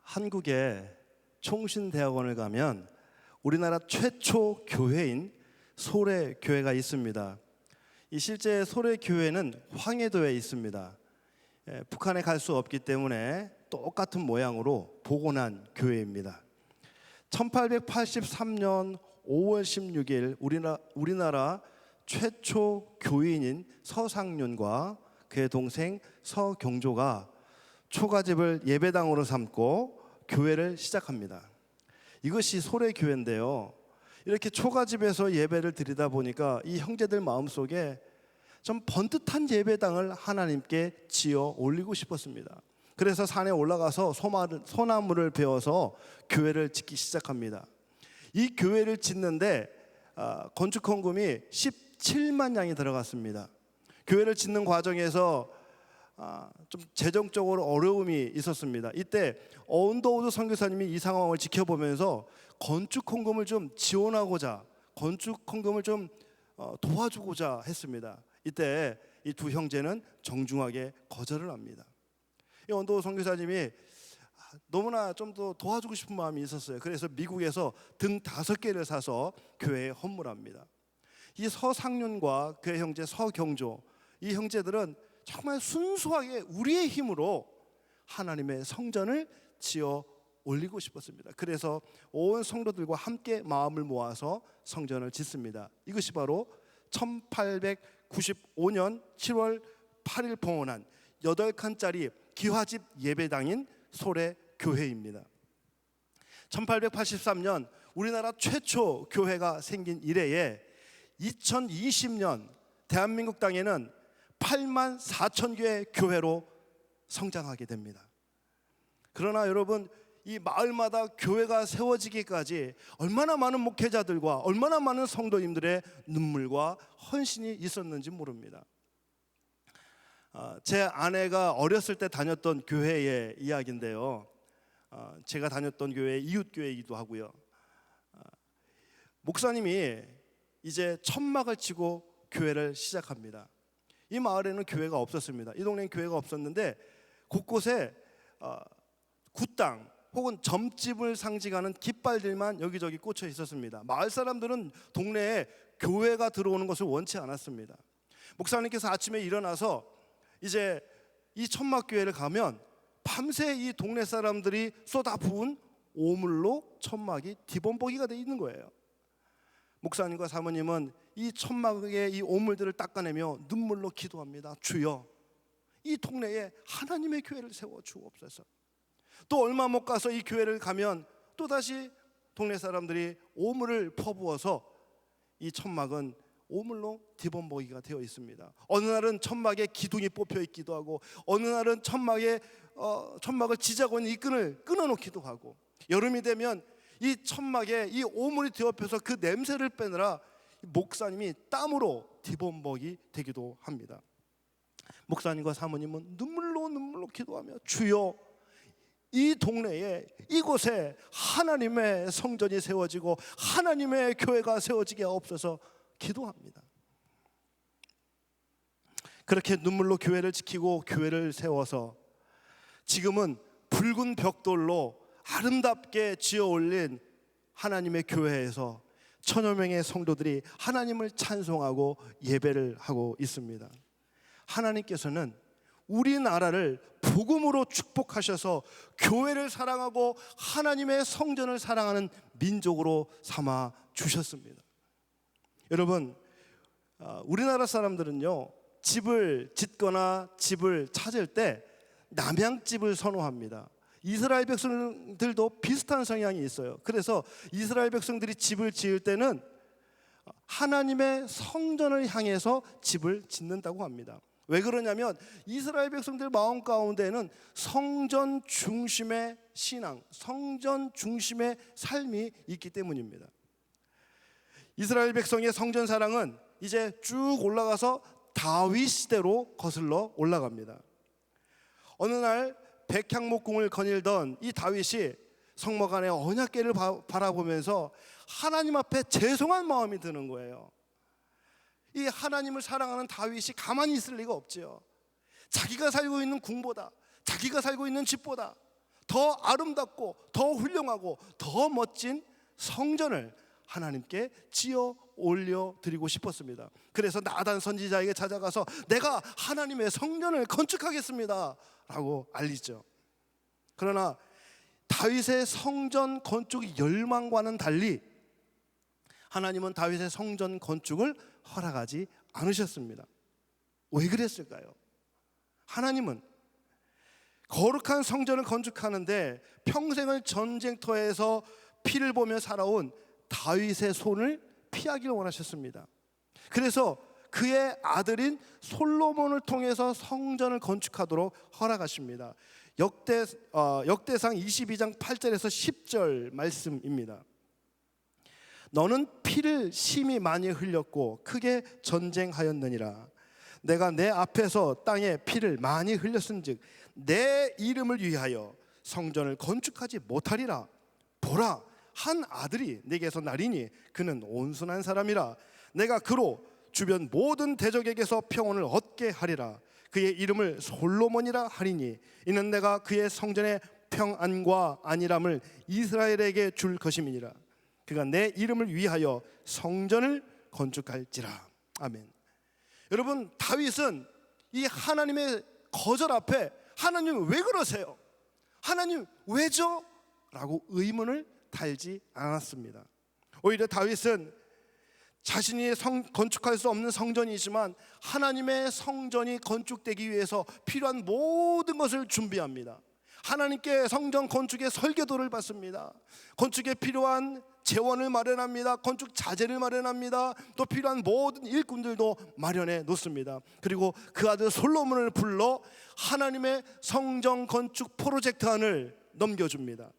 한국의 총신대학원을 가면 우리나라 최초 교회인 소래교회가 있습니다. 이 실제 소래교회는 황해도에 있습니다. 북한에 갈 수 없기 때문에 똑같은 모양으로 복원한 교회입니다. 1883년 5월 16일 우리나라 최초 교인인 서상륜과 그의 동생 서경조가 초가집을 예배당으로 삼고 교회를 시작합니다. 이것이 소래교회인데요, 이렇게 초가집에서 예배를 드리다 보니까 이 형제들 마음속에 좀 번듯한 예배당을 하나님께 지어 올리고 싶었습니다. 그래서 산에 올라가서 소나무를 베어서 교회를 짓기 시작합니다. 이 교회를 짓는데 건축 헌금이 17만 양이 들어갔습니다. 교회를 짓는 과정에서 좀 재정적으로 어려움이 있었습니다. 이때 언더우드 선교사님이 이 상황을 지켜보면서 건축 헌금을 좀 지원하고자, 건축 헌금을 좀 도와주고자 했습니다. 이때 이 두 형제는 정중하게 거절을 합니다. 이 언더우드 선교사님이 너무나 좀 더 도와주고 싶은 마음이 있었어요. 그래서 미국에서 등 5개를 사서 교회에 헌물합니다. 이 서상륜과 그의 형제 서경조, 이 형제들은 정말 순수하게 우리의 힘으로 하나님의 성전을 지어 올리고 싶었습니다. 그래서 온 성도들과 함께 마음을 모아서 성전을 짓습니다. 이것이 바로 1895년 7월 8일 봉헌한 8칸짜리 기와집 예배당인 소래교회입니다. 1883년 우리나라 최초 교회가 생긴 이래에 2020년 대한민국 땅에는 8만 4천 개의 교회로 성장하게 됩니다. 그러나 여러분, 이 마을마다 교회가 세워지기까지 얼마나 많은 목회자들과 얼마나 많은 성도님들의 눈물과 헌신이 있었는지 모릅니다. 제 아내가 어렸을 때 다녔던 교회의 이야기인데요, 제가 다녔던 교회 이웃교회이기도 하고요. 목사님이 이제 천막을 치고 교회를 시작합니다. 이 마을에는 교회가 없었습니다. 이 동네엔 교회가 없었는데 곳곳에 굿당 혹은 점집을 상징하는 깃발들만 여기저기 꽂혀 있었습니다. 마을 사람들은 동네에 교회가 들어오는 것을 원치 않았습니다. 목사님께서 아침에 일어나서 이제 이 천막교회를 가면 밤새 이 동네 사람들이 쏟아부은 오물로 천막이 디범벅이가 되어 있는 거예요. 목사님과 사모님은 이 천막의 이 오물들을 닦아내며 눈물로 기도합니다. 주여, 이 동네에 하나님의 교회를 세워 주옵소서. 또 얼마 못 가서 이 교회를 가면 또다시 동네 사람들이 오물을 퍼부어서 이 천막은 오물로 디범벅이가 되어 있습니다. 어느 날은 천막에 기둥이 뽑혀 있기도 하고, 어느 날은 천막을 지자고 있는 이 끈을 끊어놓기도 하고, 여름이 되면 이 천막에 이 오물이 뒤엎여서 그 냄새를 빼느라 목사님이 땀으로 디범벅이 되기도 합니다. 목사님과 사모님은 눈물로 기도하며 주여, 이 동네에 이곳에 하나님의 성전이 세워지고 하나님의 교회가 세워지게 없어서 기도합니다. 그렇게 눈물로 교회를 지키고 교회를 세워서 지금은 붉은 벽돌로 아름답게 지어 올린 하나님의 교회에서 1000여 명의 성도들이 하나님을 찬송하고 예배를 하고 있습니다. 하나님께서는 우리나라를 복음으로 축복하셔서 교회를 사랑하고 하나님의 성전을 사랑하는 민족으로 삼아 주셨습니다. 여러분, 우리나라 사람들은요, 집을 짓거나 집을 찾을 때 남양집을 선호합니다. 이스라엘 백성들도 비슷한 성향이 있어요. 그래서 이스라엘 백성들이 집을 지을 때는 하나님의 성전을 향해서 집을 짓는다고 합니다. 왜 그러냐면 이스라엘 백성들 마음 가운데는 성전 중심의 신앙, 성전 중심의 삶이 있기 때문입니다. 이스라엘 백성의 성전 사랑은 이제 쭉 올라가서 다윗 시대로 거슬러 올라갑니다. 어느 날 백향목궁을 거닐던 이 다윗이 성막 안에 언약궤를 바라보면서 하나님 앞에 죄송한 마음이 드는 거예요. 이 하나님을 사랑하는 다윗이 가만히 있을 리가 없지요. 자기가 살고 있는 궁보다, 자기가 살고 있는 집보다 더 아름답고 더 훌륭하고 더 멋진 성전을 하나님께 지어 올려 드리고 싶었습니다. 그래서 나단 선지자에게 찾아가서 내가 하나님의 성전을 건축하겠습니다 라고 알리죠. 그러나 다윗의 성전 건축 열망과는 달리 하나님은 다윗의 성전 건축을 허락하지 않으셨습니다. 왜 그랬을까요? 하나님은 거룩한 성전을 건축하는데 평생을 전쟁터에서 피를 보며 살아온 다윗의 손을 피하기를 원하셨습니다. 그래서 그의 아들인 솔로몬을 통해서 성전을 건축하도록 허락하십니다. 역대상 22장 8절에서 10절 말씀입니다. 너는 피를 심히 많이 흘렸고 크게 전쟁하였느니라. 내가 내 앞에서 땅에 피를 많이 흘렸은즉 내 이름을 위하여 성전을 건축하지 못하리라. 보라, 한 아들이 내게서 나리니 그는 온순한 사람이라. 내가 그로 주변 모든 대적에게서 평온을 얻게 하리라. 그의 이름을 솔로몬이라 하리니 이는 내가 그의 성전의 평안과 안일함을 이스라엘에게 줄 것임이니라. 그가 내 이름을 위하여 성전을 건축할지라. 아멘. 여러분, 다윗은 이 하나님의 거절 앞에 하나님 왜 그러세요? 하나님 왜죠? 라고 의문을 달지 않았습니다. 오히려 다윗은 자신이 건축할 수 없는 성전이지만 하나님의 성전이 건축되기 위해서 필요한 모든 것을 준비합니다. 하나님께 성전 건축의 설계도를 받습니다. 건축에 필요한 재원을 마련합니다. 건축 자재를 마련합니다. 또 필요한 모든 일꾼들도 마련해 놓습니다. 그리고 그 아들 솔로몬을 불러 하나님의 성전 건축 프로젝트안을 넘겨줍니다.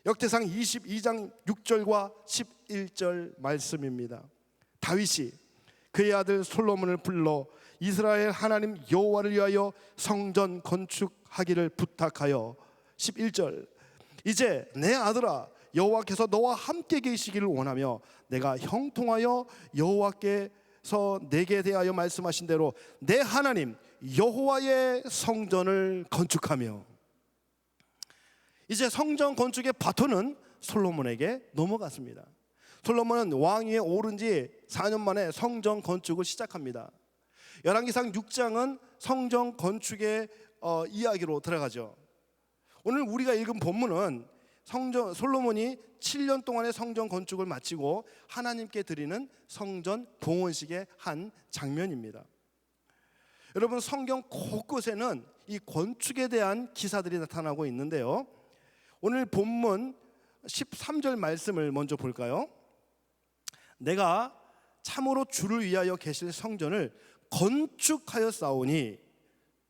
역대상 22장 6절과 11절 말씀입니다. 다윗이 그의 아들 솔로몬을 불러 이스라엘 하나님 여호와를 위하여 성전 건축하기를 부탁하여 11절 이제 내 아들아 여호와께서 너와 함께 계시기를 원하며 내가 형통하여 여호와께서 내게 대하여 말씀하신 대로 내 하나님 여호와의 성전을 건축하며. 이제 성전 건축의 바톤은 솔로몬에게 넘어갔습니다. 솔로몬은 왕위에 오른 지 4년 만에 성전 건축을 시작합니다. 열왕기상 6장은 성전 건축의 이야기로 들어가죠. 오늘 우리가 읽은 본문은 솔로몬이 7년 동안의 성전 건축을 마치고 하나님께 드리는 성전 봉헌식의 한 장면입니다. 여러분, 성경 곳곳에는 이 건축에 대한 기사들이 나타나고 있는데요. 오늘 본문 13절 말씀을 먼저 볼까요? 내가 참으로 주를 위하여 계실 성전을 건축하였사오니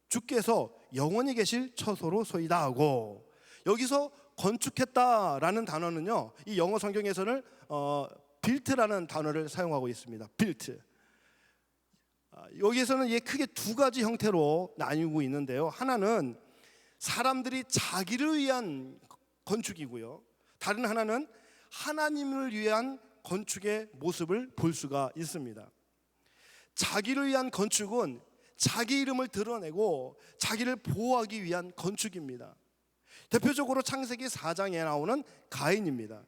주께서 영원히 계실 처소로 소이다 하고, 여기서 건축했다라는 단어는요, 이 영어 성경에서는 built라는 단어를 사용하고 있습니다. built. 여기에서는 이게 크게 두 가지 형태로 나뉘고 있는데요. 하나는 사람들이 자기를 위한 건축이고요, 다른 하나는 하나님을 위한 건축의 모습을 볼 수가 있습니다. 자기를 위한 건축은 자기 이름을 드러내고 자기를 보호하기 위한 건축입니다. 대표적으로 창세기 4장에 나오는 가인입니다.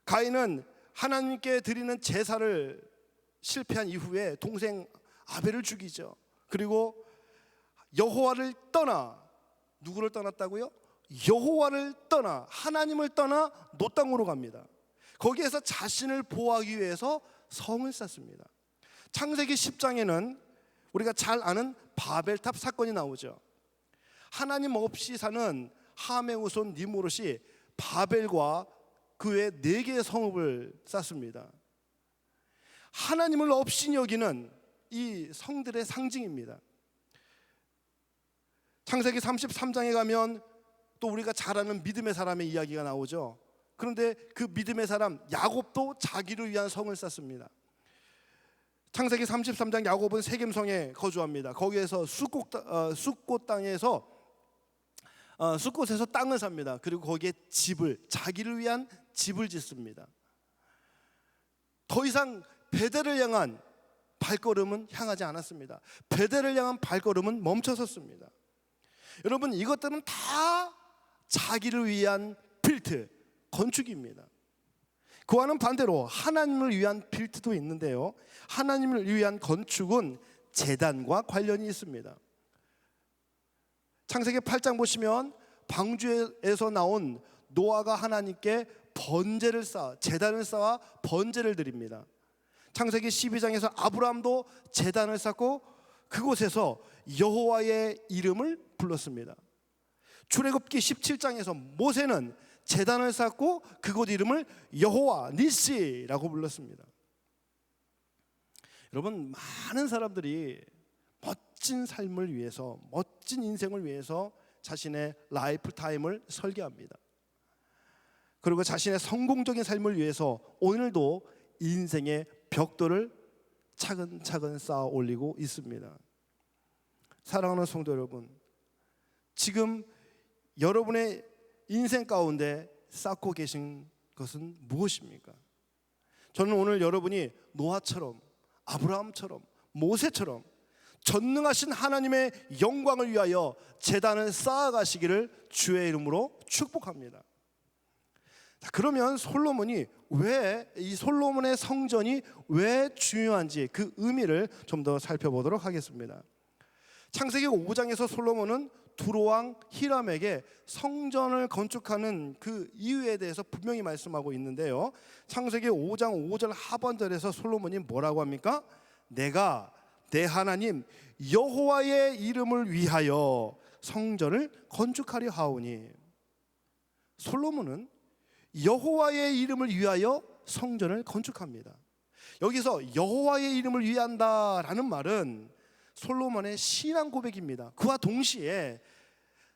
가인은 하나님께 드리는 제사를 실패한 이후에 동생 아벨을 죽이죠. 그리고 여호와를 떠나, 누구를 떠났다고요? 여호와를 떠나, 하나님을 떠나 노 땅으로 갑니다. 거기에서 자신을 보호하기 위해서 성을 쌓습니다. 창세기 10장에는 우리가 잘 아는 바벨탑 사건이 나오죠. 하나님 없이 사는 함의 후손 니므롯이 바벨과 그 외 4개의 성읍을 쌓습니다. 하나님을 없이 여기는 이 성들의 상징입니다. 창세기 33장에 가면 또 우리가 잘 아는 믿음의 사람의 이야기가 나오죠. 그런데 그 믿음의 사람 야곱도 자기를 위한 성을 쌓습니다. 창세기 33장 야곱은 세겜성에 거주합니다. 거기에서 숫꽃 땅에서 숫꽃에서 땅을 삽니다. 그리고 거기에 집을, 자기를 위한 집을 짓습니다. 더 이상 베델을 향한 발걸음은 향하지 않았습니다. 베델을 향한 발걸음은 멈춰섰습니다. 여러분, 이것들은 다 자기를 위한 빌트, 건축입니다. 그와는 반대로 하나님을 위한 빌트도 있는데요, 하나님을 위한 건축은 제단과 관련이 있습니다. 창세기 8장 보시면 방주에서 나온 노아가 하나님께 번제를 쌓아, 제단을 쌓아 번제를 드립니다. 창세기 12장에서 아브라함도 제단을 쌓고 그곳에서 여호와의 이름을 불렀습니다. 출애굽기 17장에서 모세는 제단을 쌓고 그곳 이름을 여호와 니시라고 불렀습니다. 여러분, 많은 사람들이 멋진 삶을 위해서, 멋진 인생을 위해서 자신의 라이프 타임을 설계합니다. 그리고 자신의 성공적인 삶을 위해서 오늘도 인생의 벽돌을 차근차근 쌓아 올리고 있습니다. 사랑하는 성도 여러분, 지금 여러분의 인생 가운데 쌓고 계신 것은 무엇입니까? 저는 오늘 여러분이 노아처럼, 아브라함처럼, 모세처럼 전능하신 하나님의 영광을 위하여 제단을 쌓아가시기를 주의 이름으로 축복합니다. 그러면 솔로몬이 이 솔로몬의 성전이 왜 중요한지 그 의미를 좀 더 살펴보도록 하겠습니다. 창세기 5장에서 솔로몬은 두로왕 히람에게 성전을 건축하는 그 이유에 대해서 분명히 말씀하고 있는데요, 창세기 5장 5절 하반절에서 솔로몬이 뭐라고 합니까? 내가 내 하나님 여호와의 이름을 위하여 성전을 건축하려 하오니. 솔로몬은 여호와의 이름을 위하여 성전을 건축합니다. 여기서 여호와의 이름을 위한다라는 말은 솔로몬의 신앙 고백입니다. 그와 동시에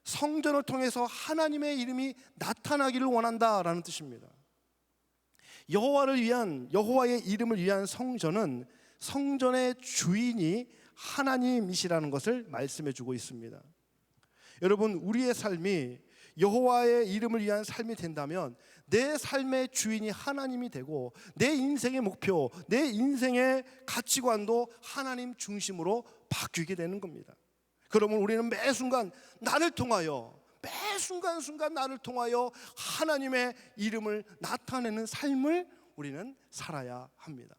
성전을 통해서 하나님의 이름이 나타나기를 원한다라는 뜻입니다. 여호와를 위한, 여호와의 이름을 위한 성전은 성전의 주인이 하나님이시라는 것을 말씀해 주고 있습니다. 여러분, 우리의 삶이 여호와의 이름을 위한 삶이 된다면 내 삶의 주인이 하나님이 되고 내 인생의 목표, 내 인생의 가치관도 하나님 중심으로 바뀌게 되는 겁니다. 그러면 우리는 매 순간 나를 통하여, 매 순간순간 나를 통하여 하나님의 이름을 나타내는 삶을 우리는 살아야 합니다.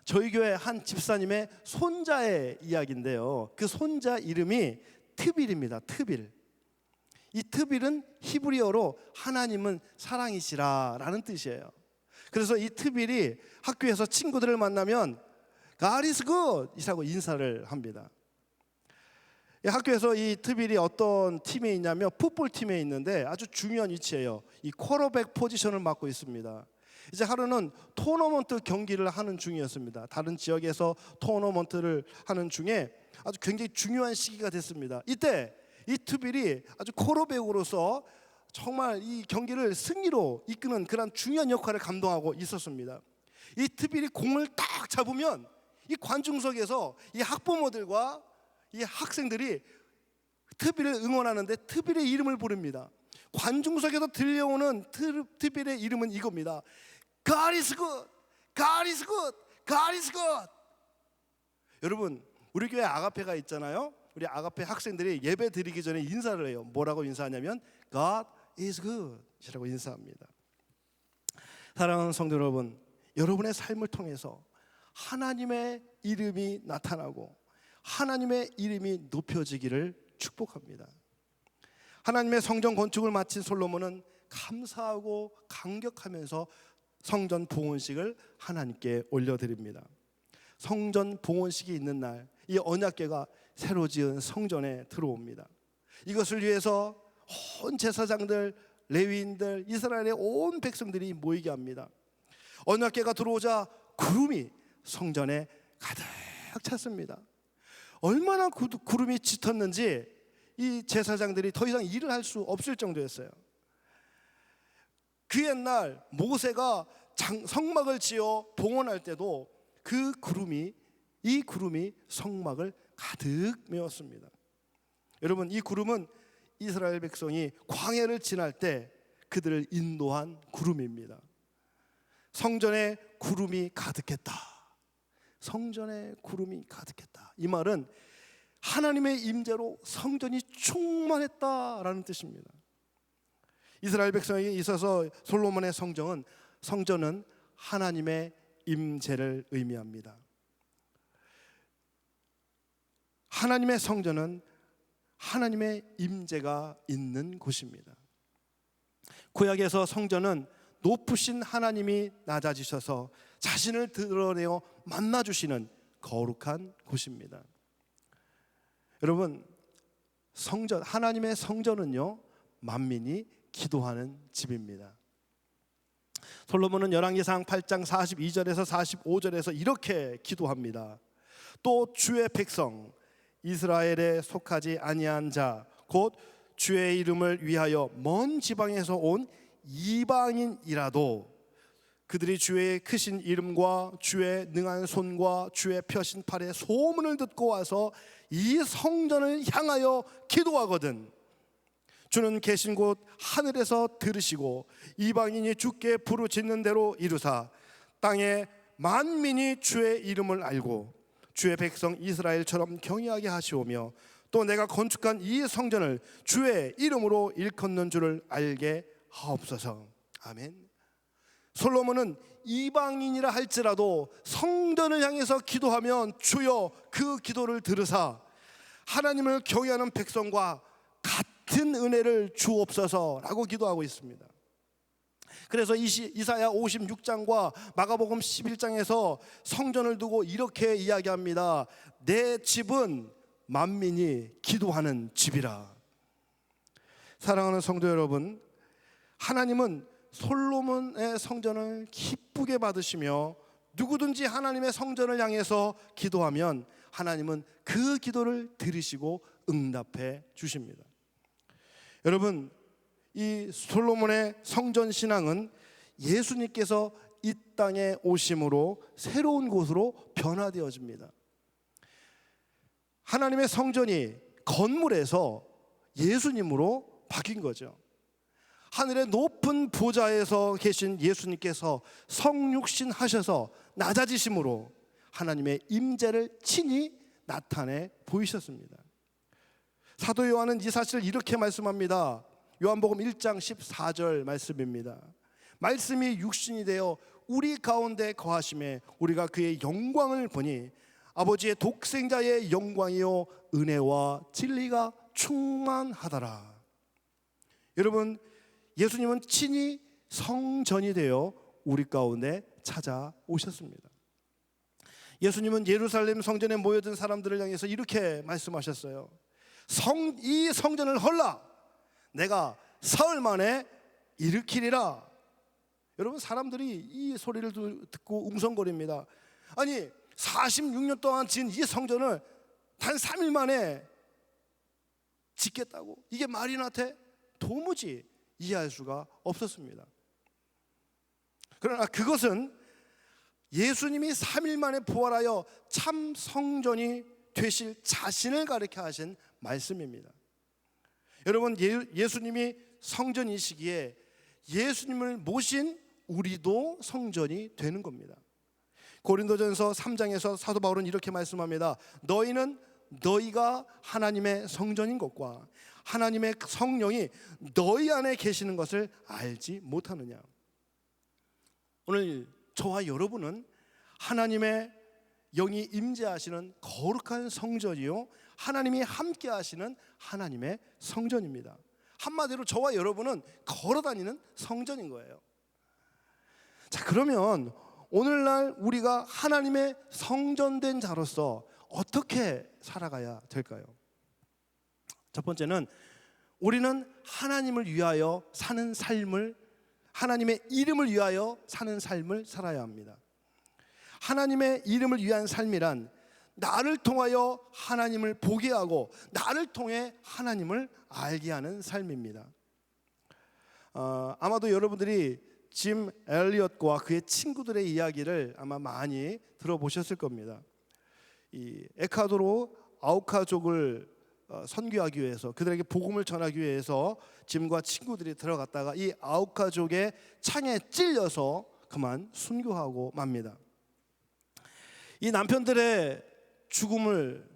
저희 교회 한 집사님의 손자의 이야기인데요, 그 손자 이름이 트빌입니다. 트빌. 이 트빌은 히브리어로 하나님은 사랑이시라라는 뜻이에요. 그래서 이 트빌이 학교에서 친구들을 만나면 God is good 이라고 인사를 합니다. 학교에서 이 트빌이 어떤 팀에 있냐면 풋볼 팀에 있는데 아주 중요한 위치예요. 이 쿼터백 포지션을 맡고 있습니다. 이제 하루는 토너먼트 경기를 하는 중이었습니다. 다른 지역에서 토너먼트를 하는 중에 아주 굉장히 중요한 시기가 됐습니다. 이때 이 트빌이 아주 쿼터백으로서 정말 이 경기를 승리로 이끄는 그런 중요한 역할을 감당하고 있었습니다. 이 트빌이 공을 딱 잡으면 이 관중석에서 이 학부모들과 이 학생들이 트빌을 응원하는데 트빌의 이름을 부릅니다. 관중석에서 들려오는 트빌의 이름은 이겁니다. God is good, God is good, God is good. 여러분, 우리 교회 아가페가 있잖아요. 우리 아가페 학생들이 예배 드리기 전에 인사를 해요. 뭐라고 인사하냐면 God is good 이라고 인사합니다. 사랑하는 성도 여러분, 여러분의 삶을 통해서 하나님의 이름이 나타나고 하나님의 이름이 높여지기를 축복합니다. 하나님의 성전 건축을 마친 솔로몬은 감사하고 감격하면서 성전 봉헌식을 하나님께 올려드립니다. 성전 봉헌식이 있는 날, 이 언약궤가 새로 지은 성전에 들어옵니다. 이것을 위해서 온 제사장들, 레위인들, 이스라엘의 온 백성들이 모이게 합니다. 언약궤가 들어오자 구름이 성전에 가득 찼습니다. 얼마나 구름이 짙었는지 이 제사장들이 더 이상 일을 할 수 없을 정도였어요. 그 옛날 모세가 성막을 지어 봉헌할 때도 이 구름이 성막을 가득 메웠습니다. 여러분, 이 구름은 이스라엘 백성이 광야를 지날 때 그들을 인도한 구름입니다. 성전에 구름이 가득했다. 성전에 구름이 가득했다. 이 말은 하나님의 임재로 성전이 충만했다라는 뜻입니다. 이스라엘 백성에게 있어서 솔로몬의 성전은 하나님의 임재를 의미합니다. 하나님의 성전은 하나님의 임재가 있는 곳입니다. 구약에서 성전은 높으신 하나님이 낮아지셔서 자신을 드러내어 만나주시는 거룩한 곳입니다. 여러분, 하나님의 성전은요, 만민이 기도하는 집입니다. 솔로몬은 열왕기상 8장 42절에서 45절에서 이렇게 기도합니다. 또 주의 백성 이스라엘에 속하지 아니한 자 곧 주의 이름을 위하여 먼 지방에서 온 이방인이라도 그들이 주의 크신 이름과 주의 능한 손과 주의 펴신 팔의 소문을 듣고 와서 이 성전을 향하여 기도하거든 주는 계신 곳 하늘에서 들으시고 이방인이 주께 부르짖는 대로 이루사 땅에 만민이 주의 이름을 알고 주의 백성 이스라엘처럼 경외하게 하시오며 또 내가 건축한 이 성전을 주의 이름으로 일컫는 줄을 알게 하옵소서. 아멘. 솔로몬은 이방인이라 할지라도 성전을 향해서 기도하면 주여 그 기도를 들으사 하나님을 경외하는 백성과 같은 은혜를 주옵소서라고 기도하고 있습니다. 그래서 이사야 56장과 마가복음 11장에서 성전을 두고 이렇게 이야기합니다. 내 집은 만민이 기도하는 집이라. 사랑하는 성도 여러분, 하나님은 솔로몬의 성전을 기쁘게 받으시며 누구든지 하나님의 성전을 향해서 기도하면 하나님은 그 기도를 들으시고 응답해 주십니다. 여러분, 이 솔로몬의 성전 신앙은 예수님께서 이 땅에 오심으로 새로운 곳으로 변화되어집니다. 하나님의 성전이 건물에서 예수님으로 바뀐 거죠. 하늘의 높은 보좌에서 계신 예수님께서 성육신 하셔서 낮아지심으로 하나님의 임재를 친히 나타내 보이셨습니다. 사도 요한은 이 사실을 이렇게 말씀합니다. 요한복음 1장 14절 말씀입니다. 말씀이 육신이 되어 우리 가운데 거하심에 우리가 그의 영광을 보니 아버지의 독생자의 영광이요 은혜와 진리가 충만하더라. 여러분, 예수님은 친히 성전이 되어 우리 가운데 찾아오셨습니다. 예수님은 예루살렘 성전에 모여든 사람들을 향해서 이렇게 말씀하셨어요. 이 성전을 헐라 내가 사흘 만에 일으키리라. 여러분, 사람들이 이 소리를 듣고 웅성거립니다. 아니 46년 동안 지은 이 성전을 단 3일 만에 짓겠다고? 이게 말이나 돼? 도무지 이해할 수가 없었습니다. 그러나 그것은 예수님이 3일 만에 부활하여 참 성전이 되실 자신을 가르쳐 하신 말씀입니다. 여러분, 예수님이 성전이시기에 예수님을 모신 우리도 성전이 되는 겁니다. 고린도전서 3장에서 사도 바울은 이렇게 말씀합니다. 너희는 너희가 하나님의 성전인 것과 하나님의 성령이 너희 안에 계시는 것을 알지 못하느냐. 오늘 저와 여러분은 하나님의 영이 임재하시는 거룩한 성전이요 하나님이 함께 하시는 하나님의 성전입니다. 한마디로 저와 여러분은 걸어다니는 성전인 거예요. 자, 그러면 오늘날 우리가 하나님의 성전된 자로서 어떻게 살아가야 될까요? 첫 번째는 우리는 하나님을 위하여 사는 삶을, 하나님의 이름을 위하여 사는 삶을 살아야 합니다. 하나님의 이름을 위한 삶이란 나를 통하여 하나님을 보게 하고 나를 통해 하나님을 알게 하는 삶입니다. 아마도 여러분들이 짐 엘리엇과 그의 친구들의 이야기를 아마 많이 들어보셨을 겁니다. 이 에콰도르 아우카족을 선교하기 위해서, 그들에게 복음을 전하기 위해서 짐과 친구들이 들어갔다가 이 아우카족의 창에 찔려서 그만 순교하고 맙니다. 이 남편들의 죽음을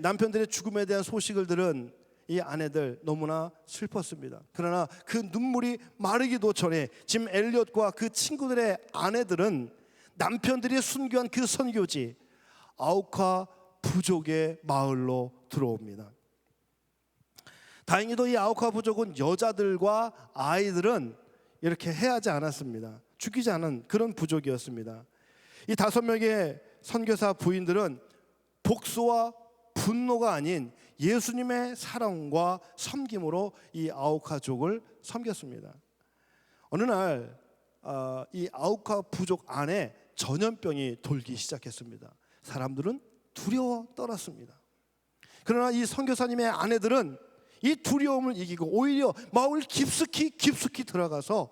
남편들의 죽음에 대한 소식을 들은 이 아내들 너무나 슬펐습니다. 그러나 그 눈물이 마르기도 전에 짐 엘리엇과 그 친구들의 아내들은 남편들이 순교한 그 선교지 아우카 부족의 마을로 들어옵니다. 다행히도 이 아우카 부족은 여자들과 아이들은 이렇게 해하지 않았습니다. 죽이지 않은 그런 부족이었습니다. 이 5명의 선교사 부인들은 복수와 분노가 아닌 예수님의 사랑과 섬김으로 이 아우카족을 섬겼습니다. 어느 날 이 아우카 부족 안에 전염병이 돌기 시작했습니다. 사람들은 두려워 떨었습니다. 그러나 이 선교사님의 아내들은 이 두려움을 이기고 오히려 마을 깊숙이 들어가서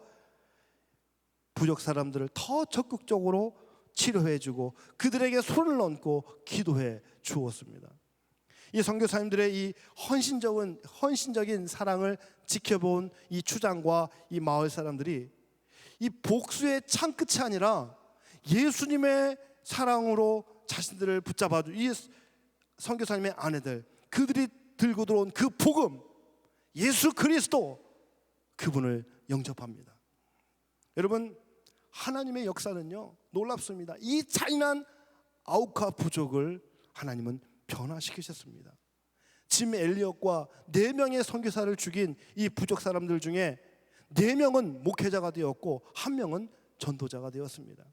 부족 사람들을 더 적극적으로 치료해주고 그들에게 손을 얹고 기도해 주었습니다. 이 선교사님들의 이 헌신적인 사랑을 지켜본 이 추장과 이 마을 사람들이 이 복수의 창끝이 아니라 예수님의 사랑으로 자신들을 붙잡아준 이 선교사님의 아내들, 그들이 들고 들어온 그 복음, 예수 그리스도, 그분을 영접합니다. 여러분, 하나님의 역사는요 놀랍습니다. 이 잔인한 아우카 부족을 하나님은 변화시키셨습니다. 짐 엘리엇과 4명의 선교사를 죽인 이 부족 사람들 중에 4명은 목회자가 되었고 1명은 전도자가 되었습니다.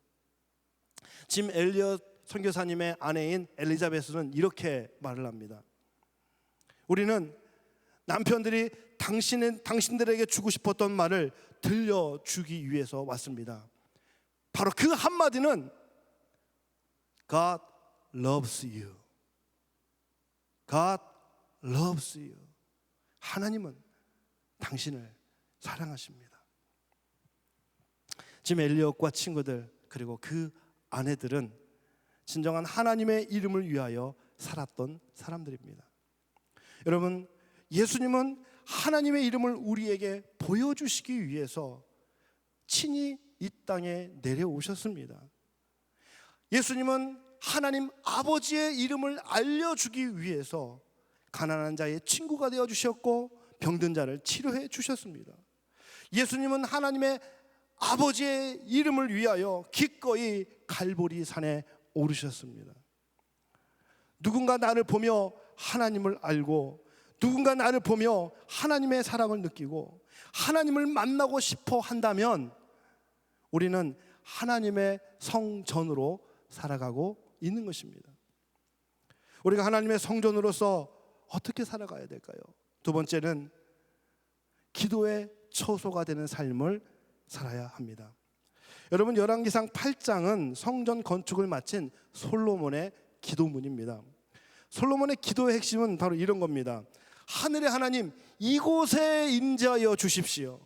짐 엘리엇 선교사님의 아내인 엘리자베스는 이렇게 말을 합니다. 우리는 남편들이 당신들에게 주고 싶었던 말을 들려주기 위해서 왔습니다. 바로 그 한마디는 God loves you. God loves you. 하나님은 당신을 사랑하십니다. 짐 엘리엇과 친구들 그리고 그 아내들은 진정한 하나님의 이름을 위하여 살았던 사람들입니다. 여러분, 예수님은 하나님의 이름을 우리에게 보여주시기 위해서 친히 이 땅에 내려오셨습니다. 예수님은 하나님 아버지의 이름을 알려주기 위해서 가난한 자의 친구가 되어주셨고 병든 자를 치료해 주셨습니다. 예수님은 하나님의 아버지의 이름을 위하여 기꺼이 갈보리 산에 오르셨습니다. 누군가 나를 보며 하나님을 알고 누군가 나를 보며 하나님의 사랑을 느끼고 하나님을 만나고 싶어 한다면 우리는 하나님의 성전으로 살아가고 있는 것입니다. 우리가 하나님의 성전으로서 어떻게 살아가야 될까요? 2번째는 기도의 처소가 되는 삶을 살아야 합니다. 여러분, 열왕기상 8장은 성전 건축을 마친 솔로몬의 기도문입니다. 솔로몬의 기도의 핵심은 바로 이런 겁니다. 하늘의 하나님, 이곳에 임재하여 주십시오.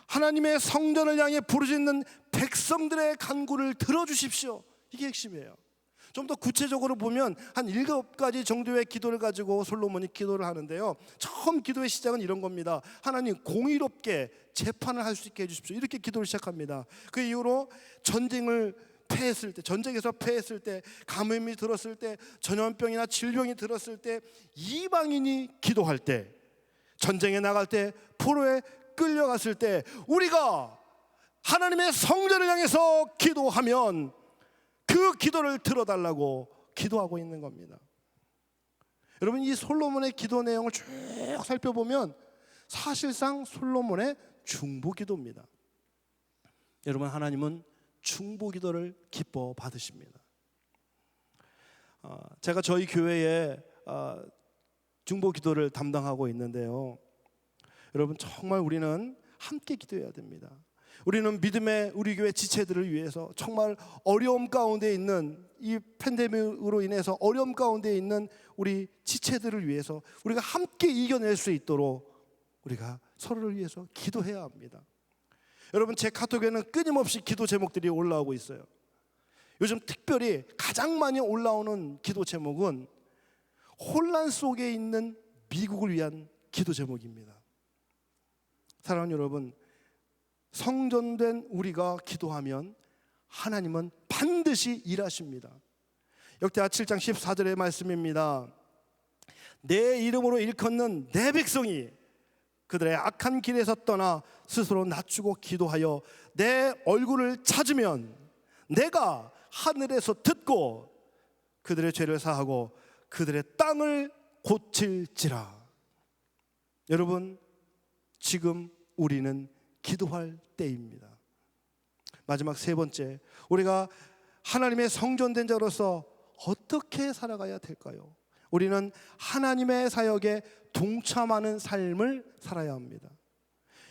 하나님의 성전을 향해 부르짖는 백성들의 간구를 들어주십시오. 이게 핵심이에요. 좀 더 구체적으로 보면 한 7가지 정도의 기도를 가지고 솔로몬이 기도를 하는데요, 처음 기도의 시작은 이런 겁니다. 하나님, 공의롭게 재판을 할 수 있게 해주십시오. 이렇게 기도를 시작합니다. 그 이후로 전쟁에서 패했을 때, 가뭄이 들었을 때, 전염병이나 질병이 들었을 때, 이방인이 기도할 때, 전쟁에 나갈 때, 포로에 끌려갔을 때 우리가 하나님의 성전을 향해서 기도하면 그 기도를 들어달라고 기도하고 있는 겁니다. 여러분, 이 솔로몬의 기도 내용을 쭉 살펴보면 사실상 솔로몬의 중보기도입니다. 여러분, 하나님은 중보기도를 기뻐 받으십니다. 제가 저희 교회에 중보기도를 담당하고 있는데요, 여러분, 정말 우리는 함께 기도해야 됩니다. 우리는 믿음의 우리 교회 지체들을 위해서 정말 어려움 가운데 있는 이 팬데믹으로 인해서 어려움 가운데 있는 우리 지체들을 위해서 우리가 함께 이겨낼 수 있도록 우리가 서로를 위해서 기도해야 합니다. 여러분, 제 카톡에는 끊임없이 기도 제목들이 올라오고 있어요. 요즘 특별히 가장 많이 올라오는 기도 제목은 혼란 속에 있는 미국을 위한 기도 제목입니다. 사랑하는 여러분, 성전된 우리가 기도하면 하나님은 반드시 일하십니다. 역대하 7장 14절의 말씀입니다. 내 이름으로 일컫는 내 백성이 그들의 악한 길에서 떠나 스스로 낮추고 기도하여 내 얼굴을 찾으면 내가 하늘에서 듣고 그들의 죄를 사하고 그들의 땅을 고칠지라. 여러분, 지금 우리는 기도할 때입니다. 마지막 세 번째, 우리가 하나님의 성전된 자로서 어떻게 살아가야 될까요? 우리는 하나님의 사역에 동참하는 삶을 살아야 합니다.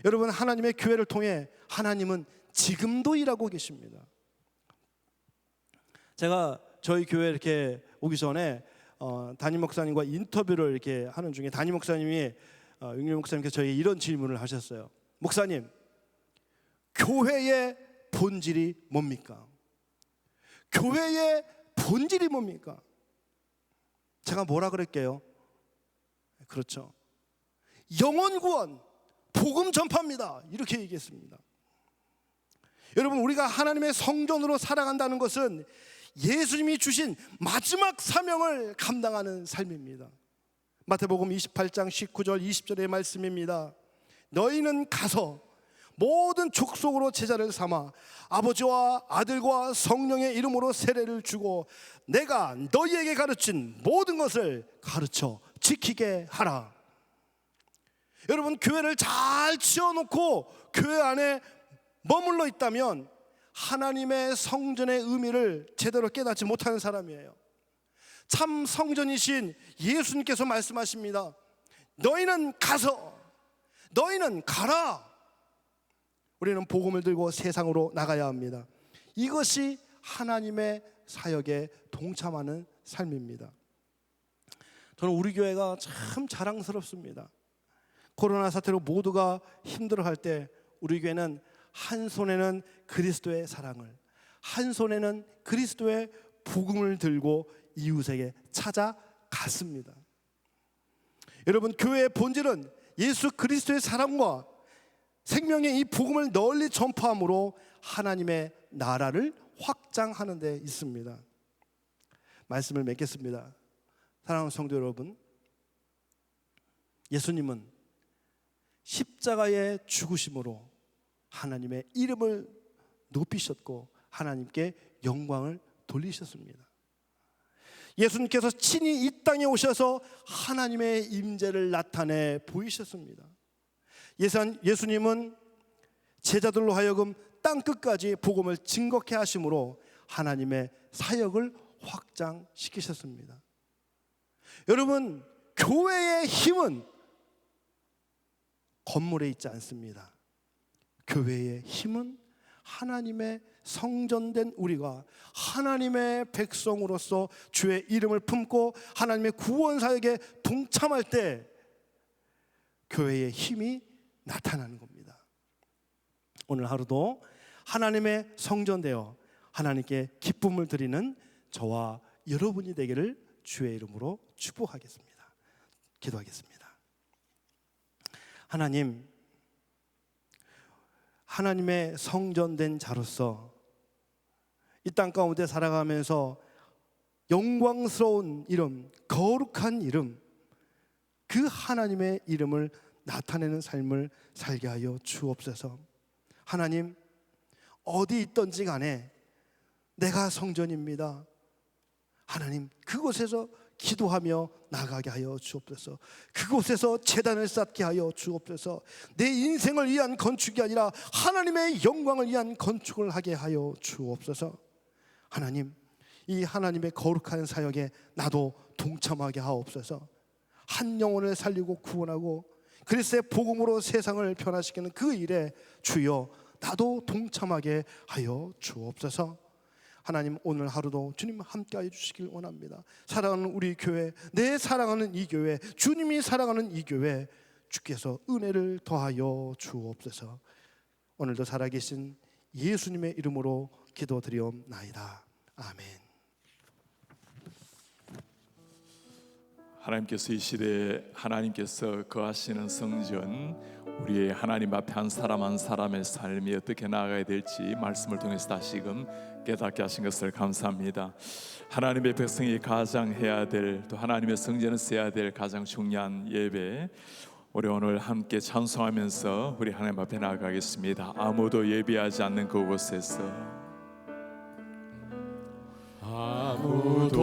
여러분, 하나님의 교회를 통해 하나님은 지금도 일하고 계십니다. 제가 저희 교회 이렇게 오기 전에 담임 목사님과 인터뷰를 이렇게 하는 중에 담임 목사님이 윤길 목사님께서 저에게 이런 질문을 하셨어요. 목사님, 교회의 본질이 뭡니까? 교회의 본질이 뭡니까? 제가 뭐라 그럴게요? 그렇죠. 영혼 구원, 복음 전파입니다. 이렇게 얘기했습니다. 여러분, 우리가 하나님의 성전으로 살아간다는 것은 예수님이 주신 마지막 사명을 감당하는 삶입니다. 마태복음 28장 19절 20절의 말씀입니다. 너희는 가서 모든 족속으로 제자를 삼아 아버지와 아들과 성령의 이름으로 세례를 주고 내가 너희에게 가르친 모든 것을 가르쳐 지키게 하라. 여러분, 교회를 잘 지어놓고 교회 안에 머물러 있다면 하나님의 성전의 의미를 제대로 깨닫지 못하는 사람이에요. 참 성전이신 예수님께서 말씀하십니다. 너희는 가서, 너희는 가라. 우리는 복음을 들고 세상으로 나가야 합니다. 이것이 하나님의 사역에 동참하는 삶입니다. 저는 우리 교회가 참 자랑스럽습니다. 코로나 사태로 모두가 힘들어할 때 우리 교회는 한 손에는 그리스도의 사랑을, 한 손에는 그리스도의 복음을 들고 이웃에게 찾아갔습니다. 여러분, 교회의 본질은 예수 그리스도의 사랑과 생명의 이 복음을 널리 전파함으로 하나님의 나라를 확장하는 데 있습니다. 말씀을 맺겠습니다. 사랑하는 성도 여러분, 예수님은 십자가의 죽으심으로 하나님의 이름을 높이셨고 하나님께 영광을 돌리셨습니다. 예수님께서 친히 이 땅에 오셔서 하나님의 임재를 나타내 보이셨습니다. 예수님은 제자들로 하여금 땅 끝까지 복음을 증거케 하심으로 하나님의 사역을 확장시키셨습니다. 여러분, 교회의 힘은 건물에 있지 않습니다. 교회의 힘은 하나님의 성전된 우리가 하나님의 백성으로서 주의 이름을 품고 하나님의 구원 사역에 동참할 때 교회의 힘이 나타나는 겁니다. 오늘 하루도 하나님의 성전되어 하나님께 기쁨을 드리는 저와 여러분이 되기를 주의 이름으로 축복하겠습니다. 기도하겠습니다. 하나님, 하나님의 성전된 자로서 이 땅 가운데 살아가면서 영광스러운 이름, 거룩한 이름, 그 하나님의 이름을 나타내는 삶을 살게 하여 주옵소서. 하나님, 어디 있든지 간에 내가 성전입니다. 하나님, 그곳에서 기도하며 나가게 하여 주옵소서. 그곳에서 제단을 쌓게 하여 주옵소서. 내 인생을 위한 건축이 아니라 하나님의 영광을 위한 건축을 하게 하여 주옵소서. 하나님, 이 하나님의 거룩한 사역에 나도 동참하게 하옵소서. 한 영혼을 살리고 구원하고 그리스도의 복음으로 세상을 변화시키는 그 일에 주여 나도 동참하게 하여 주옵소서. 하나님, 오늘 하루도 주님 함께하여 주시길 원합니다. 사랑하는 우리 교회, 내 사랑하는 이 교회, 주님이 사랑하는 이 교회, 주께서 은혜를 더하여 주옵소서. 오늘도 살아계신 예수님의 이름으로 기도드리옵나이다. 아멘. 하나님께서 이 시대에 하나님께서 거하시는 성전, 우리의 하나님 앞에 한 사람 한 사람의 삶이 어떻게 나아가야 될지 말씀을 통해서 다시금 깨닫게 하신 것을 감사합니다. 하나님의 백성이 가장 해야 될, 또 하나님의 성전에서 해야 될 가장 중요한 예배, 우리 오늘 함께 찬송하면서 우리 하나님 앞에 나아가겠습니다. 아무도 예배하지 않는 그곳에서, 아무도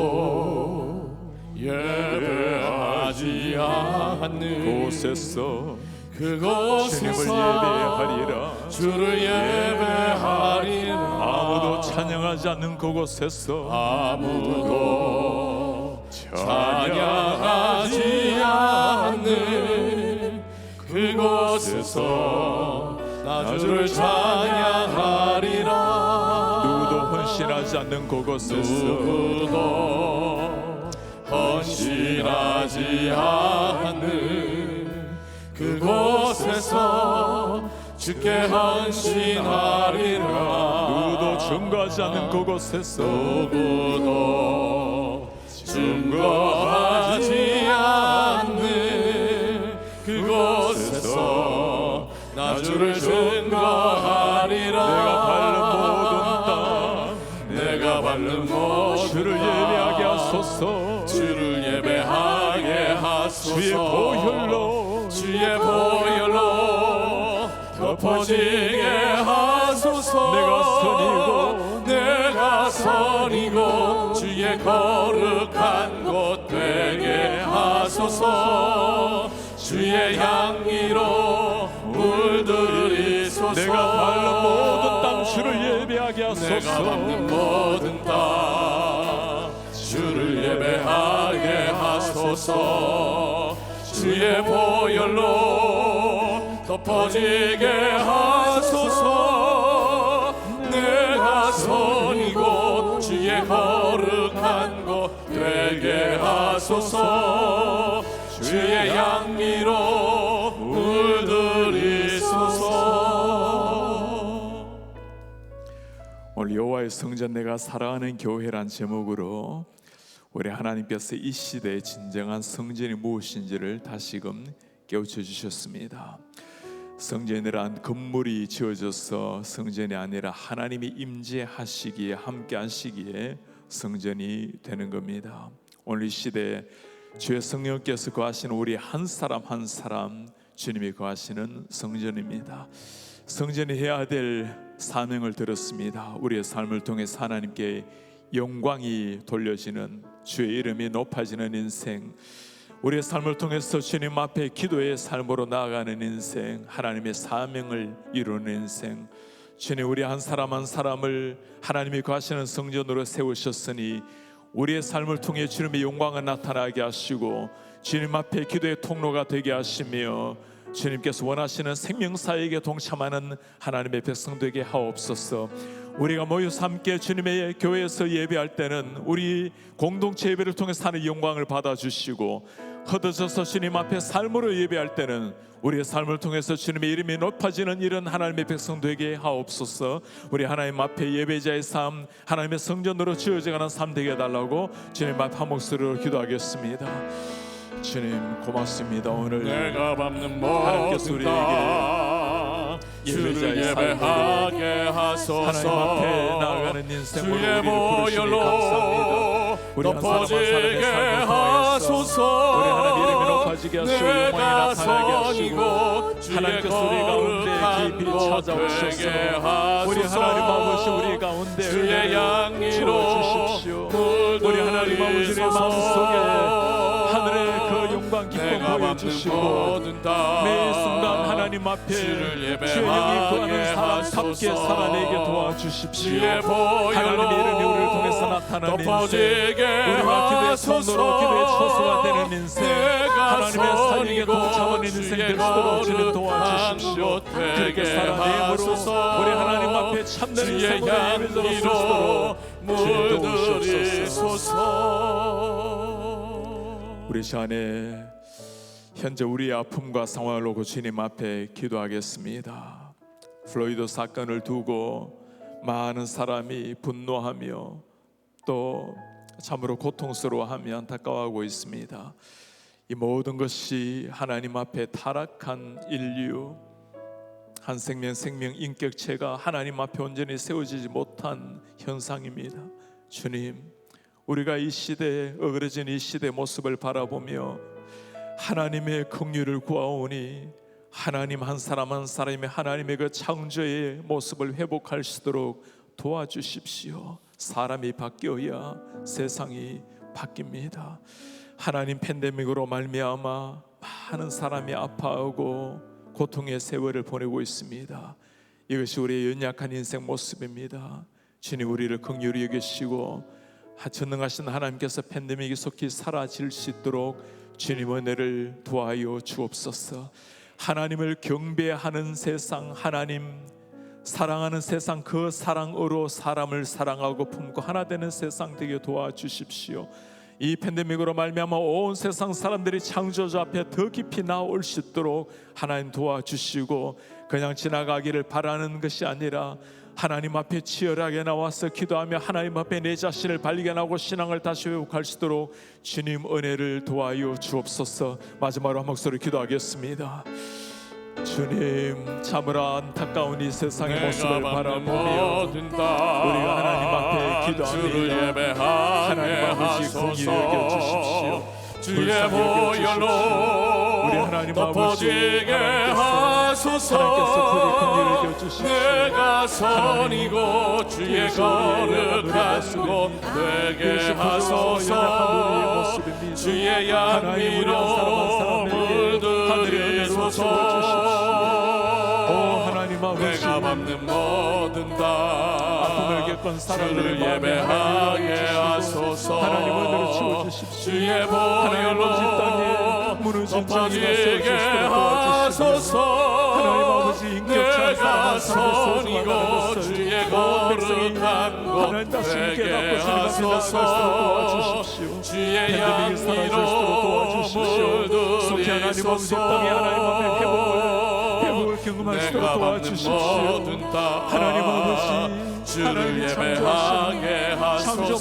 예배하지 않는 곳에서 그곳에서 예배하리라. 주를 예배하리라. 아무도 찬양하지 않는 그곳에서, 아무도 찬양하지 않는 그곳에서 나 주를 찬양하리라. 누구도 헌신하지 않는 그곳에서, 누구도 헌신하지 않는 그곳에서 주께 헌신하리라. 누구도 증거하지 않는 그곳에서, 누구도 증거하지 않는 그곳에서 나 주를 증거하리라. 내가 밟는 모든 주를 예배하게 하소서. 주를 예배하게 하소서. 주의 보혈로 덮어지게 하소서. 내가 선이고 주의 거룩한 곳 되게 하소서. 주의 향기로 물들이소서. 내가 밟는 모든 땅 주를 예배하게 하소서. 내가 밟는 모든 땅 주를 예배하게 하소서. 주의 보혈로 덮어지게 하소서. 내가 선이고 주의 거룩한 곳 되게 하소서. 주의 향기로 물들이소서. 오늘 여호와의 성전 내가 사랑하는 교회란 제목으로 우리 하나님께서 이 시대의 진정한 성전이 무엇인지를 다시금 깨우쳐 주셨습니다. 성전이란 건물이 지어져서 성전이 아니라 하나님이 임재하시기에, 함께 하시기에 성전이 되는 겁니다. 오늘 이 시대에 주의 성령께서 거하시는 우리 한 사람 한 사람 주님이 거하시는 성전입니다. 성전이 해야 될 사명을 들었습니다. 우리의 삶을 통해 하나님께 영광이 돌려지는, 주의 이름이 높아지는 인생, 우리의 삶을 통해서 주님 앞에 기도의 삶으로 나아가는 인생, 하나님의 사명을 이루는 인생, 주님 우리 한 사람 한 사람을 하나님이 거하시는 성전으로 세우셨으니 우리의 삶을 통해 주님의 영광을 나타나게 하시고 주님 앞에 기도의 통로가 되게 하시며 주님께서 원하시는 생명사역에 동참하는 하나님의 백성 되게 하옵소서. 우리가 모여서 함께 주님의 교회에서 예배할 때는 우리 공동체 예배를 통해서 하는 영광을 받아주시고, 흩어져서 주님 앞에 삶으로 예배할 때는 우리의 삶을 통해서 주님의 이름이 높아지는 이런 하나님의 백성 되게 하옵소서. 우리 하나님 앞에 예배자의 삶, 하나님의 성전으로 지어져가는 삶 되게 해달라고 주님 앞 한 목소리로 기도하겠습니다. 주님 고맙습니다. 오늘 내가 밟는 하나님께서 모든 땅 주를 예배하게 하소서. 하나님 앞에 나아가는 인생으로 주의 우리를 부르시니 감사합니다. 보혈로 우리 한 사람 한 덮어지게 사람의 삶을 통하여서 하소서. 우리 하나님 이름이 높아지게 하시고 영광이 내가 나타나게 하시고 선이고 하나님께서 우리 가운데 깊이 찾아오셔서 우리 하나님 아버지 우리 가운데 주의 양리로 주십시오. 우리 하나님 아버지의 마음속에 하늘의 그 영광 기쁨 보여주시고 매 순간 하나님 앞에 주의 영이 구하는 사람답게 살아내게 도와주십시오. 하나님의 이름이 우리를 통해서 나타나는 인생, 우리가 기도의 성도로 기도의 처소가 되는 인생, 하나님의 사역에 동참하는 인생 될 수 있도록 주님 도와주십시오. 그렇게 살아내므로 우리 하나님 앞에 참된 인생으로 예배자로 설 수 있도록 주님 도우시옵소서. 우리 시간에 현재 우리의 아픔과 상황을 놓고 주님 앞에 기도하겠습니다. 플로이드 사건을 두고 많은 사람이 분노하며 또 참으로 고통스러워하며 안타까워하고 있습니다. 이 모든 것이 하나님 앞에 타락한 인류, 한 생명 인격체가 하나님 앞에 온전히 세워지지 못한 현상입니다. 주님, 우리가 이 시대에 어그러진 이 시대의 모습을 바라보며 하나님의 긍휼을 구하오니 하나님 한 사람 한 사람이 하나님의 그 창조의 모습을 회복할 수 있도록 도와주십시오. 사람이 바뀌어야 세상이 바뀝니다. 하나님, 팬데믹으로 말미암아 많은 사람이 아파하고 고통의 세월을 보내고 있습니다. 이것이 우리의 연약한 인생 모습입니다. 주님, 우리를 긍휼히 여기시고 전능하신 하나님께서 팬데믹이 속히 사라질 수 있도록 주님 은혜를 도와여 주옵소서. 하나님을 경배하는 세상, 하나님 사랑하는 세상, 그 사랑으로 사람을 사랑하고 품고 하나 되는 세상 되게 도와주십시오. 이 팬데믹으로 말미암아 온 세상 사람들이 창조주 앞에 더 깊이 나올 수 있도록 하나님 도와주시고, 그냥 지나가기를 바라는 것이 아니라 하나님 앞에 치열하게 나와서 기도하며 하나님 앞에 내 자신을 발견하고 신앙을 다시 회복할 수 있도록 주님 은혜를 도와여 주옵소서. 마지막으로 한 목소리 기도하겠습니다. 주님, 참으로 안타까운 이 세상의 모습을 바라보며 우리가 하나님 앞에 기도합니다. 하나님 아버지 긍휼히 여겨주십시오. 주의 보혈로 우리 하나님 아버지 덮어지게 하소서. 내가 선이고 주의 거룩한 곳 되게 하소서. 주의 양미로 물들이소서. 내가 밟는 모든 땅 주를 예배하게 하소서. 주의 보혈로 덮어지게 하소서. 내가 선이고 주의 거룩한 곳 되게 하소서. 주의 양미로 물들이소서. 내가 밟는 모든 땅 주를 예배하게 하소서.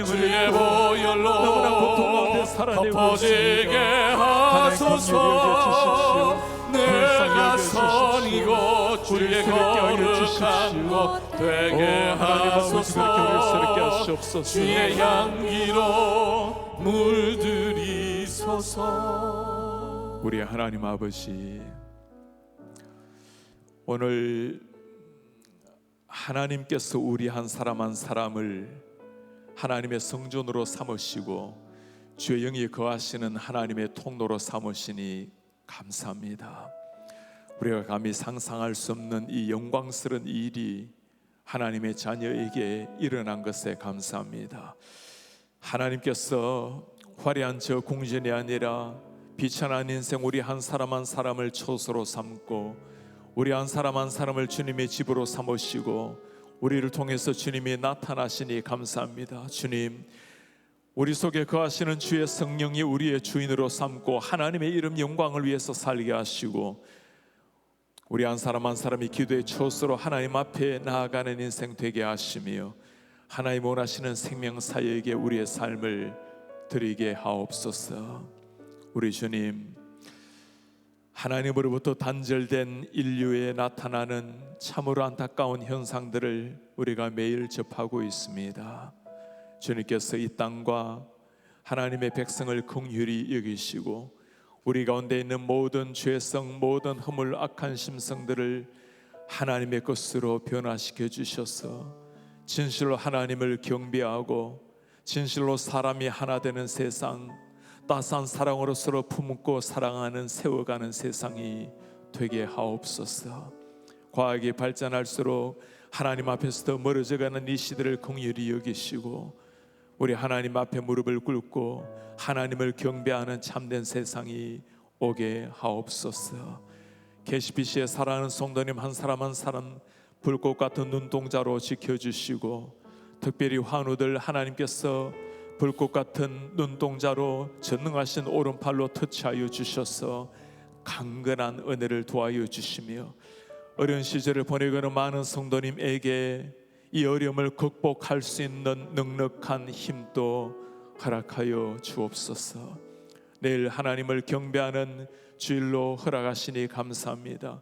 주의 보혈로 덮어지게 하소서. 내가 선이고 주의 거룩한 곳 되게 하소서. 주의 향기로 물들이소서. 우리 하나님 아버지, 오늘 하나님께서 우리 한 사람 한 사람을 하나님의 성전으로 삼으시고 주의 영이 거하시는 하나님의 통로로 삼으시니 감사합니다. 우리가 감히 상상할 수 없는 이 영광스러운 일이 하나님의 자녀에게 일어난 것에 감사합니다. 하나님께서 화려한 저 궁전이 아니라 비천한 인생 우리 한 사람 한 사람을 초소로 삼고 우리 한 사람 한 사람을 주님의 집으로 삼으시고 우리를 통해서 주님이 나타나시니 감사합니다. 주님, 우리 속에 거하시는 주의 성령이 우리의 주인으로 삼고 하나님의 이름 영광을 위해서 살게 하시고 우리 한 사람 한 사람이 기도의 초소로 하나님 앞에 나아가는 인생 되게 하시며 하나님 원하시는 생명사역에 우리의 삶을 드리게 하옵소서. 우리 주님, 하나님으로부터 단절된 인류에 나타나는 참으로 안타까운 현상들을 우리가 매일 접하고 있습니다. 주님께서 이 땅과 하나님의 백성을 긍휼히 여기시고 우리 가운데 있는 모든 죄성, 모든 허물, 악한 심성들을 하나님의 것으로 변화시켜 주셔서 진실로 하나님을 경배하고 진실로 사람이 하나 되는 세상, 따스한 사랑으로 서로 품고 사랑하는 세워가는 세상이 되게 하옵소서. 과학이 발전할수록 하나님 앞에서 더 멀어져가는 이 시대를 긍휼히 여기시고 우리 하나님 앞에 무릎을 꿇고 하나님을 경배하는 참된 세상이 오게 하옵소서. KCBC에 사랑하는 성도님 한 사람 한 사람 불꽃 같은 눈동자로 지켜주시고 특별히 환우들 하나님께서 불꽃 같은 눈동자로 전능하신 오른팔로 터치하여 주셔서 강건한 은혜를 도와여 주시며 어려운 시절을 보내고는 많은 성도님에게 이 어려움을 극복할 수 있는 넉넉한 힘도 허락하여 주옵소서. 내일 하나님을 경배하는 주일로 허락하시니 감사합니다.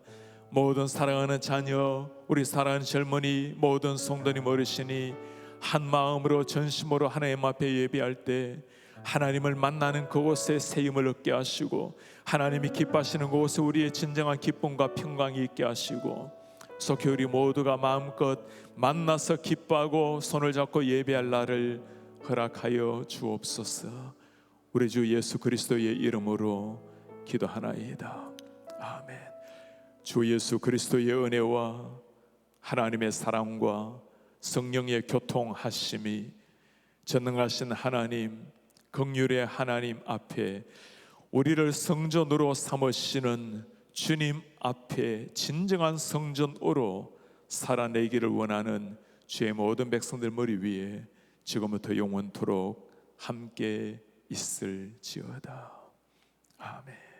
모든 사랑하는 자녀, 우리 사랑하는 젊은이, 모든 성도님 어르신이 한 마음으로 전심으로 하나님 앞에 예배할 때 하나님을 만나는 그곳에 새 힘을 얻게 하시고, 하나님이 기뻐하시는 그곳에 우리의 진정한 기쁨과 평강이 있게 하시고, 속히 우리 모두가 마음껏 만나서 기뻐하고 손을 잡고 예배할 날을 허락하여 주옵소서. 우리 주 예수 그리스도의 이름으로 기도하나이다. 아멘. 주 예수 그리스도의 은혜와 하나님의 사랑과 성령의 교통하심이 전능하신 하나님, 긍휼의 하나님 앞에 우리를 성전으로 삼으시는 주님 앞에 진정한 성전으로 살아내기를 원하는 주의 모든 백성들 머리 위에 지금부터 영원토록 함께 있을지어다. 아멘.